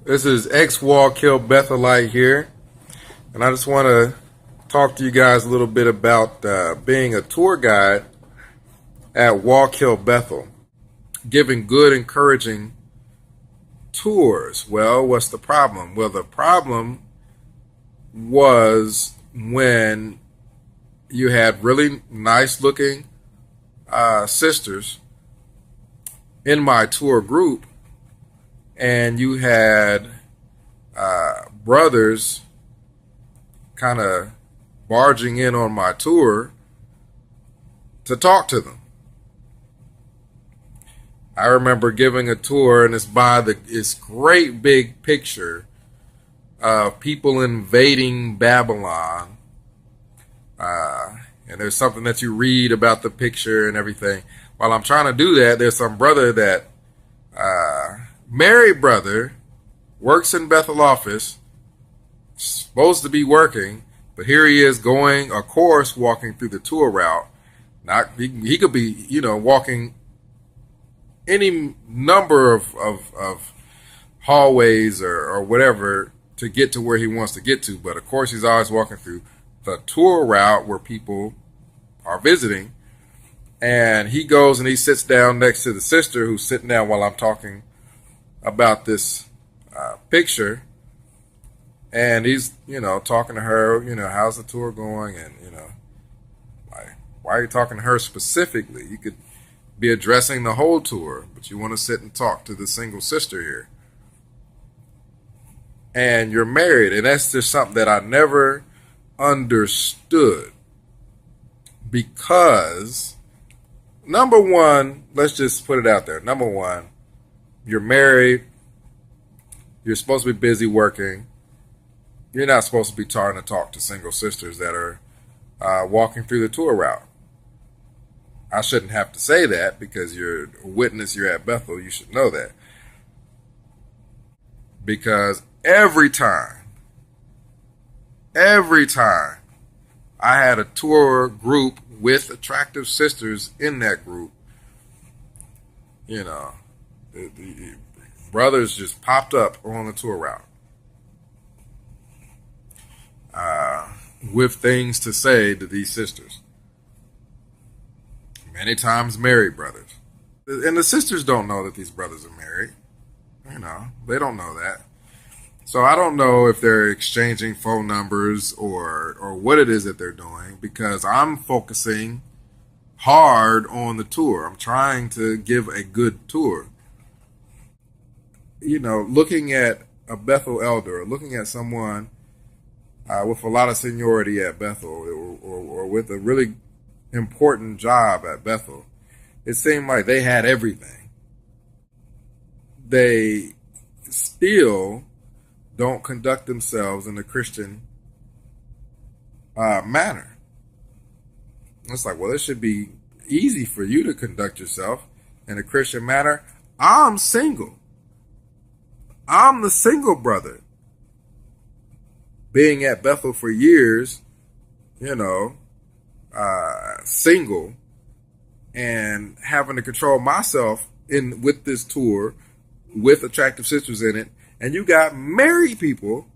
This is ex-Wallkill Bethelite here, and I just want to talk to you guys a little bit about being a tour guide at Wallkill Bethel, giving good, encouraging tours. Well, what's the problem? Well, the problem was when you had really nice-looking sisters in my tour group, and you had brothers kind of barging in on my tour to talk to them. I remember giving a tour, and it's by this great big picture of people invading Babylon. And there's something that you read about the picture and everything. While I'm trying to do that, there's some brother that, married brother, works in Bethel office, supposed to be working, but here he is going a course, walking through the tour route. He could be, walking any number of hallways or whatever to get to where he wants to get to. But of course, he's always walking through the tour route where people are visiting. And he goes and he sits down next to the sister who's sitting down while I'm talking about this picture. And he's, talking to her, how's the tour going? And, like, why are you talking to her specifically? You could be addressing the whole tour, but you want to sit and talk to the single sister here. And you're married. And that's just something that I never understood. Because, number one, let's just put it out there. Number one, you're married. You're supposed to be busy working. You're not supposed to be trying to talk to single sisters that are walking through the tour route. I shouldn't have to say that because you're a witness, you're at Bethel, you should know that. Because every time I had a tour group with attractive sisters in that group, the brothers just popped up on the tour route with things to say to these sisters. Many times married brothers. And the sisters don't know that these brothers are married. They don't know that. So I don't know if they're exchanging phone numbers or what it is that they're doing, because I'm focusing hard on the tour. I'm trying to give a good tour. Looking at a Bethel elder, looking at someone with a lot of seniority at Bethel or with a really important job at Bethel, it seemed like they had everything. They still don't conduct themselves in a Christian manner. It's like, well, it should be easy for you to conduct yourself in a Christian manner. I'm single. I'm the single brother. Being at Bethel for years, single, and having to control myself with this tour with attractive sisters in it. And you got married people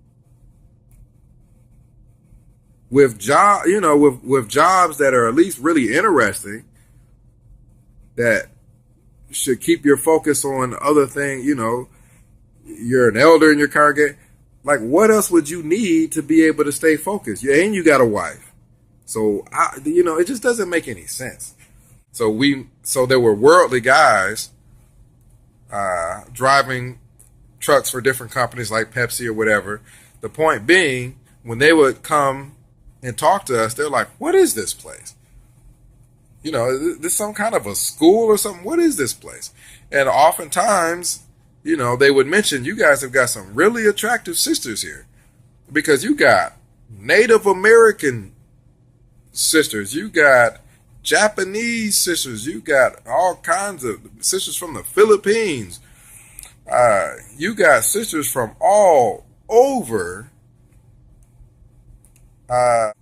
with with jobs that are at least really interesting, that should keep your focus on other things. You're an elder in your congregation. Like, what else would you need to be able to stay focused? And you got a wife. So, it just doesn't make any sense. So there were worldly guys driving trucks for different companies like Pepsi or whatever. The point being, when they would come and talk to us, they're like, what is this place? Is this some kind of a school or something? What is this place? And oftentimes, they would mention, you guys have got some really attractive sisters here, because you got Native American sisters, you got Japanese sisters, you got all kinds of sisters from the Philippines. You got sisters from all over,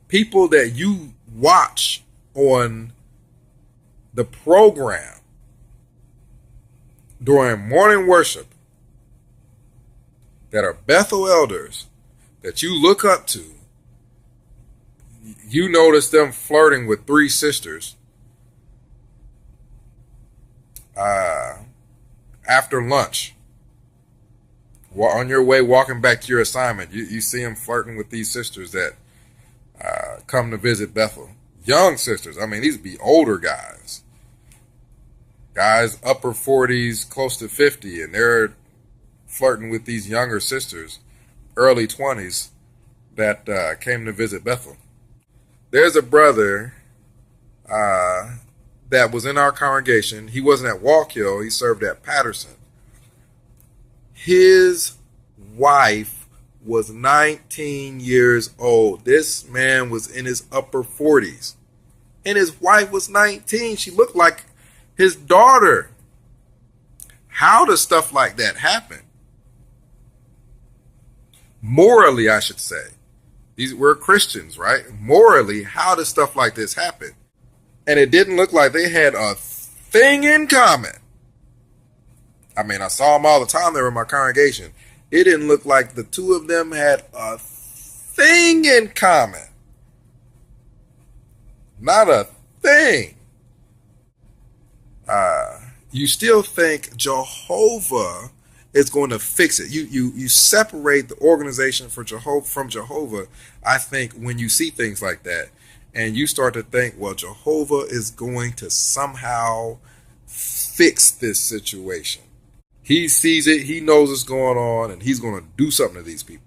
people that you watch on the program during morning worship that are Bethel elders that you look up to, you notice them flirting with three sisters after lunch. On your way walking back to your assignment, you see them flirting with these sisters that come to visit Bethel. Young sisters. I mean, these would be older guys. Guys upper 40s, close to 50, and they're flirting with these younger sisters, early 20s, that came to visit Bethel. There's a brother that was in our congregation. He wasn't at Walk Hill. He served at Patterson. His wife was 19 years old. This man was in his upper 40s. And his wife was 19. She looked like his daughter. How does stuff like that happen? Morally, I should say. We're Christians, right? Morally, how does stuff like this happen? And it didn't look like they had a thing in common. I mean, I saw them all the time. They were in my congregation. It didn't look like the two of them had a thing in common. Not a thing. You still think Jehovah is going to fix it. You separate the organization from Jehovah, I think, when you see things like that. And you start to think, well, Jehovah is going to somehow fix this situation. He sees it, he knows what's going on, and he's going to do something to these people.